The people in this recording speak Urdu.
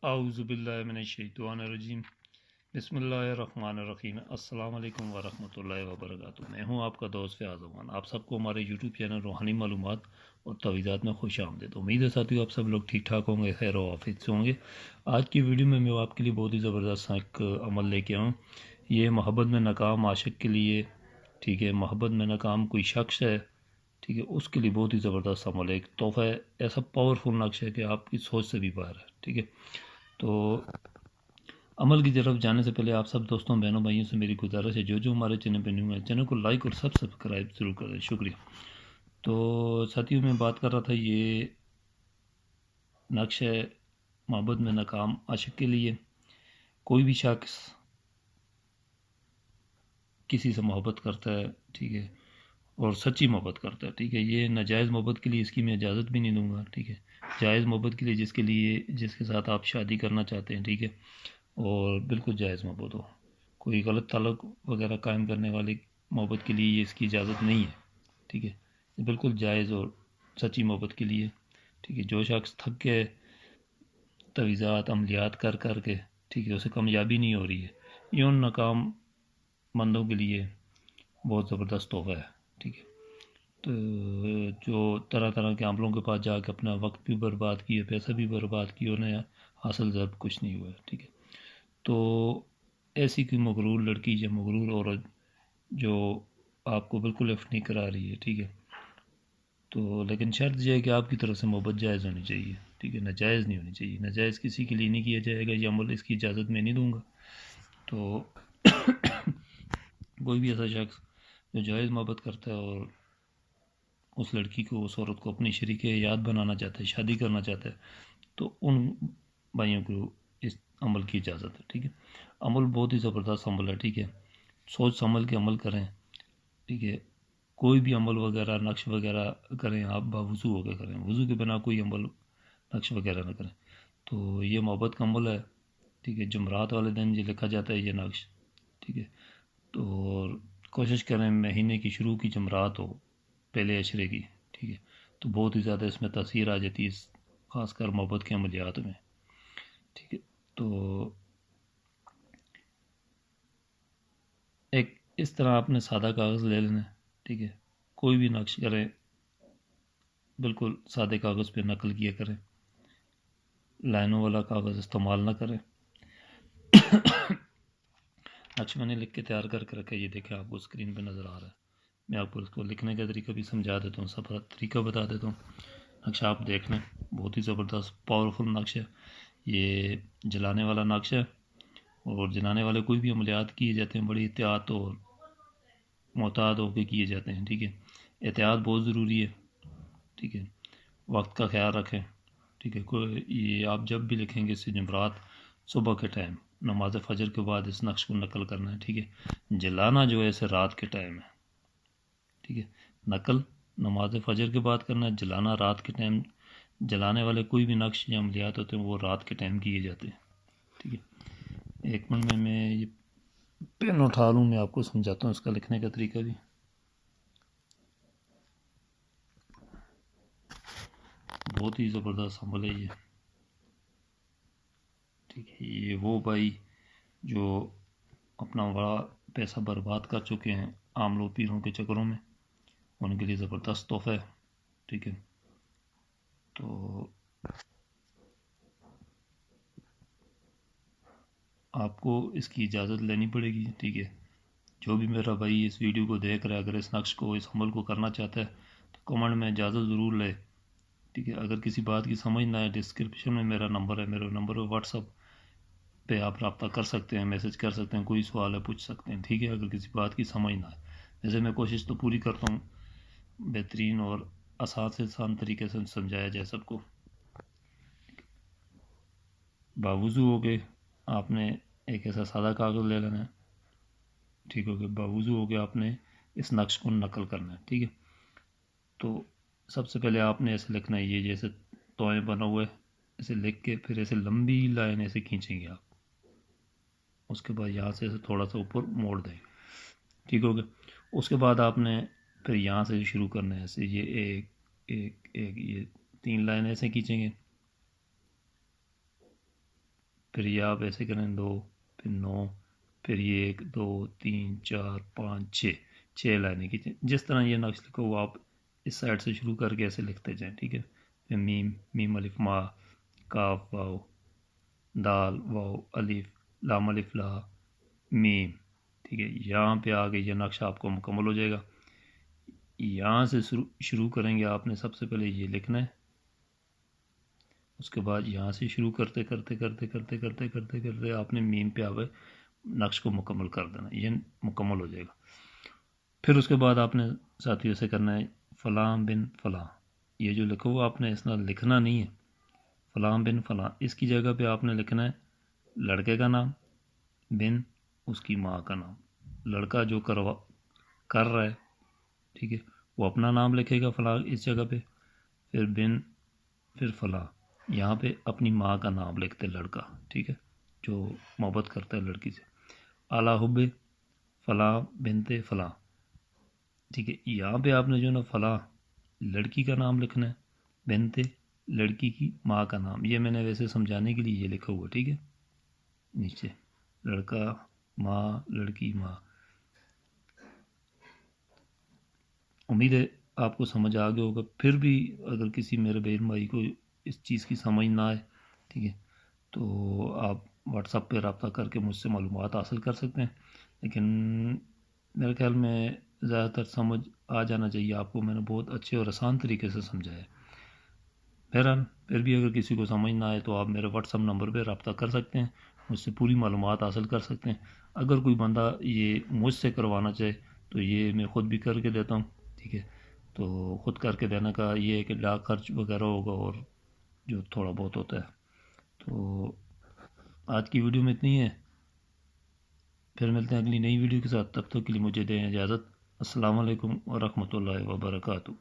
اعوذ باللہ من الشیطان الرجیم بسم اللہ الرحمن الرحیم السلام علیکم ورحمۃ اللہ وبرکاتہ۔ میں ہوں آپ کا دوست فیاض امان۔ آپ سب کو ہمارے یوٹیوب چینل روحانی معلومات اور تعویذات میں خوش آمدید۔ امید ہے ساتھیو آپ سب لوگ ٹھیک ٹھاک ہوں گے، خیر و عافیت سے ہوں گے۔ آج کی ویڈیو میں آپ کے لیے بہت ہی زبردست ایک عمل لے کے آؤں۔ یہ محبت میں ناکام عاشق کے لیے، ٹھیک ہے، محبت میں ناکام کوئی شخص ہے، ٹھیک ہے، اس کے لیے بہت ہی زبردست عمل ہے، ایک تحفہ ہے، ایسا پاورفل نقش ہے کہ آپ کی سوچ سے بھی باہر ہے، ٹھیک ہے۔ تو عمل کی طرف جانے سے پہلے آپ سب دوستوں بہنوں بھائیوں سے میری گزارش ہے، جو ہمارے چینل پہ نیو ہے چینل کو لائک اور سبسکرائب ضرور کریں، شکریہ۔ تو ساتھیوں میں بات کر رہا تھا، یہ نقش ہے محبت میں ناکام عاشق کے لیے۔ کوئی بھی شخص کسی سے محبت کرتا ہے، ٹھیک ہے، اور سچی محبت کرتا ہے، ٹھیک ہے، یہ ناجائز محبت کے لیے اس کی میں اجازت بھی نہیں دوں گا، ٹھیک ہے۔ جائز محبت کے لیے جس کے ساتھ آپ شادی کرنا چاہتے ہیں، ٹھیک ہے، اور بالکل جائز محبت ہو، کوئی غلط تعلق وغیرہ قائم کرنے والی محبت کے لیے یہ اس کی اجازت نہیں ہے، ٹھیک ہے، یہ بالکل جائز اور سچی محبت کے لیے، ٹھیک ہے۔ جو شخص تھک کے تعویذات عملیات کر کے، ٹھیک ہے، اسے کامیابی نہیں ہو رہی ہے، یہ ان ناکام بندوں کے لیے بہت زبردست تحفہ ہے، ٹھیک ہے۔ تو جو طرح طرح کے عملوں کے پاس جا کے اپنا وقت بھی برباد کیے، پیسہ بھی برباد کیے، انہیں حاصل ضرب کچھ نہیں ہوا ہے، ٹھیک ہے۔ تو ایسی کوئی مغرور لڑکی یا مغرور عورت جو آپ کو بالکل لفٹ نہیں کرا رہی ہے، ٹھیک ہے، تو لیکن شرط یہ ہے کہ آپ کی طرف سے محبت جائز ہونی چاہیے، ٹھیک ہے، ناجائز نہیں ہونی چاہیے، ناجائز کسی کے لیے نہیں کیا جائے گا، یہ عمل اس کی اجازت میں نہیں دوں گا۔ تو کوئی بھی ایسا شخص جو جائز محبت کرتا ہے اور اس لڑکی کو، اس عورت کو اپنی شریک حیات بنانا چاہتا ہے، شادی کرنا چاہتا ہے، تو ان بھائیوں کو اس عمل کی اجازت ہے، ٹھیک ہے۔ عمل بہت ہی زبردست عمل ہے، ٹھیک ہے، سوچ سنبھل کے عمل کریں، ٹھیک ہے۔ کوئی بھی عمل وغیرہ نقش وغیرہ کریں آپ باوضو ہو کے کریں، وضو کے بنا کوئی عمل نقش وغیرہ نہ کریں۔ تو یہ محبت کا عمل ہے، ٹھیک ہے، جمعرات والے دن یہ لکھا جاتا ہے یہ نقش، ٹھیک ہے۔ تو کوشش کریں مہینے کی شروع کی جمعرات ہو، پہلے عشرے کی، ٹھیک ہے، تو بہت ہی زیادہ اس میں تاثیر آ جاتی ہے، خاص کر محبت کے عملیات میں، ٹھیک ہے۔ تو ایک اس طرح آپ نے سادہ کاغذ لے لینا، ٹھیک ہے، کوئی بھی نقش کریں بالکل سادے کاغذ پہ نقل کیا کریں، لائنوں والا کاغذ استعمال نہ کریں۔ نقش میں نے لکھ کے تیار کر کے رکھا ہے، یہ دیکھیں آپ کو اسکرین پہ نظر آ رہا ہے، میں آپ کو اس کو لکھنے کا طریقہ بھی سمجھا دیتا ہوں، سب طریقہ بتا دیتا ہوں۔ نقشہ آپ دیکھ لیں، بہت ہی زبردست پاورفل نقش ہے، یہ جلانے والا نقش ہے، اور جلانے والے کوئی بھی عملیات کیے جاتے ہیں بڑی احتیاط اور محتاط ہو کے کیے جاتے ہیں، ٹھیک ہے، احتیاط بہت ضروری ہے، ٹھیک ہے، وقت کا خیال رکھیں، ٹھیک ہے۔ یہ آپ جب بھی لکھیں گے اس سے جمعرات صبح کے ٹائم نماز فجر کے بعد اس نقش کو نقل کرنا ہے، ٹھیک ہے۔ جلانا جو ہے اسے رات کے ٹائم ہے، ٹھیک ہے، نقل نماز فجر کے بعد کرنا ہے، جلانا رات کے ٹائم۔ جلانے والے کوئی بھی نقش یا عملیات ہوتے ہیں وہ رات کے ٹائم کیے جاتے ہیں، ٹھیک ہے۔ ایک منٹ میں یہ پین اٹھا لوں، میں آپ کو سمجھاتا ہوں اس کا لکھنے کا طریقہ بھی۔ بہت ہی زبردست عمل ہے یہ، ٹھیک ہے۔ یہ وہ بھائی جو اپنا بڑا پیسہ برباد کر چکے ہیں عاملوں پیروں کے چکروں میں، ان کے لیے زبردست تحفہ ہے، ٹھیک ہے۔ تو آپ کو اس کی اجازت لینی پڑے گی، ٹھیک ہے۔ جو بھی میرا بھائی اس ویڈیو کو دیکھ رہا ہے، اگر اس نقش کو، اس عمل کو کرنا چاہتا ہے تو کمنٹ میں اجازت ضرور لے، ٹھیک ہے۔ اگر کسی بات کی سمجھ نہ آئے، ڈسکرپشن میں میرا نمبر ہے، میرے نمبر پہ واٹس ایپ پہ آپ رابطہ کر سکتے ہیں، میسج کر سکتے ہیں، کوئی سوال ہے پوچھ سکتے ہیں، ٹھیک ہے، اگر کسی بات کی سمجھ نہ آئے۔ ویسے میں کوشش تو پوری کرتا ہوں بہترین اور آسان سے آسان طریقے سے سمجھایا جائے سب کو۔ باوضو ہو کے آپ نے ایک ایسا سادہ کاغذ لے لینا ہے، ٹھیک ہو گیا، باوضو ہو کے آپ نے اس نقش کو نقل کرنا ہے، ٹھیک ہے۔ تو سب سے پہلے آپ نے ایسے لکھنا ہے، یہ جیسے توئیں بنا ہوا ہے، ایسے لکھ کے پھر ایسے لمبی لائن ایسے کھینچیں گے آپ، اس کے بعد یہاں سے ایسے تھوڑا سا اوپر موڑ دیں گے، ٹھیک ہو گیا۔ اس کے بعد آپ نے پھر یہاں سے شروع کرنا ہے، ایسے یہ ایک ایک ایک یہ 3 لائن ایسے کھینچیں گے، پھر یہ آپ ایسے کریں 2 پھر 9 پھر یہ 1 2 3 4 5 6 لائنیں کی جس طرح یہ نقش لکھو وہ آپ اس سائڈ سے شروع کر کے ایسے لکھتے جائیں، ٹھیک ہے. پھر میم الف ما، کاف واو، دال واو الف، لام الف لا، میم، ٹھیک ہے. یہاں پہ آگے یہ نقشہ آپ کو مکمل ہو جائے گا. یہاں سے شروع کریں گے آپ نے سب سے پہلے یہ لکھنا ہے، اس کے بعد یہاں سے شروع کرتے کرتے کرتے کرتے کرتے کرتے کرتے آپ نے میم پہ آوے نقش کو مکمل کر دینا، یہ مکمل ہو جائے گا. پھر اس کے بعد آپ نے ساتھیوں سے کرنا ہے فلاں بن فلاں. یہ جو لکھو وہ آپ نے اس طرح لکھنا نہیں ہے، فلاں بن فلاں اس کی جگہ پہ آپ نے لکھنا ہے لڑکے کا نام، بن اس کی ماں کا نام. لڑکا جو کر رہا ہے، ٹھیک ہے، وہ اپنا نام لکھے گا فلاں اس جگہ پہ، پھر بن پھر فلاں یہاں پہ اپنی ماں کا نام لکھتے لڑکا، ٹھیک ہے، جو محبت کرتا ہے لڑکی سے. اعلیٰ حب فلاں بنتے فلاں، ٹھیک ہے. یہاں پہ آپ نے جو نا فلاں لڑکی کا نام لکھنا ہے، بنتے لڑکی کی ماں کا نام. یہ میں نے ویسے سمجھانے کے لیے یہ لکھا ہوا، ٹھیک ہے، نیچے لڑکا ماں لڑکی ماں. امید ہے آپ کو سمجھ آ گیا ہوگا. پھر بھی اگر کسی میرے بہن بھائی کو اس چیز کی سمجھ نہ آئے، ٹھیک ہے، تو آپ واٹس ایپ پہ رابطہ کر کے مجھ سے معلومات حاصل کر سکتے ہیں. لیکن میرے خیال میں زیادہ تر سمجھ آ جانا چاہیے آپ کو. میں نے بہت اچھے اور آسان طریقے سے سمجھایا ہے. بہرحال پھر بھی اگر کسی کو سمجھ نہ آئے تو آپ میرے واٹس ایپ نمبر پہ رابطہ کر سکتے ہیں، مجھ سے پوری معلومات حاصل کر سکتے ہیں. اگر کوئی بندہ یہ مجھ سے کروانا چاہے تو یہ میں خود بھی کر کے دیتا ہوں، ٹھیک ہے. تو خود کر کے دینے کا یہ ہے کہ ڈاک خرچ وغیرہ ہوگا اور جو تھوڑا بہت ہوتا ہے. تو آج کی ویڈیو میں اتنی ہے، پھر ملتے ہیں اگلی نئی ویڈیو کے ساتھ. تب تک کے لیے مجھے دیں اجازت. السلام علیکم ورحمۃ اللہ وبرکاتہ.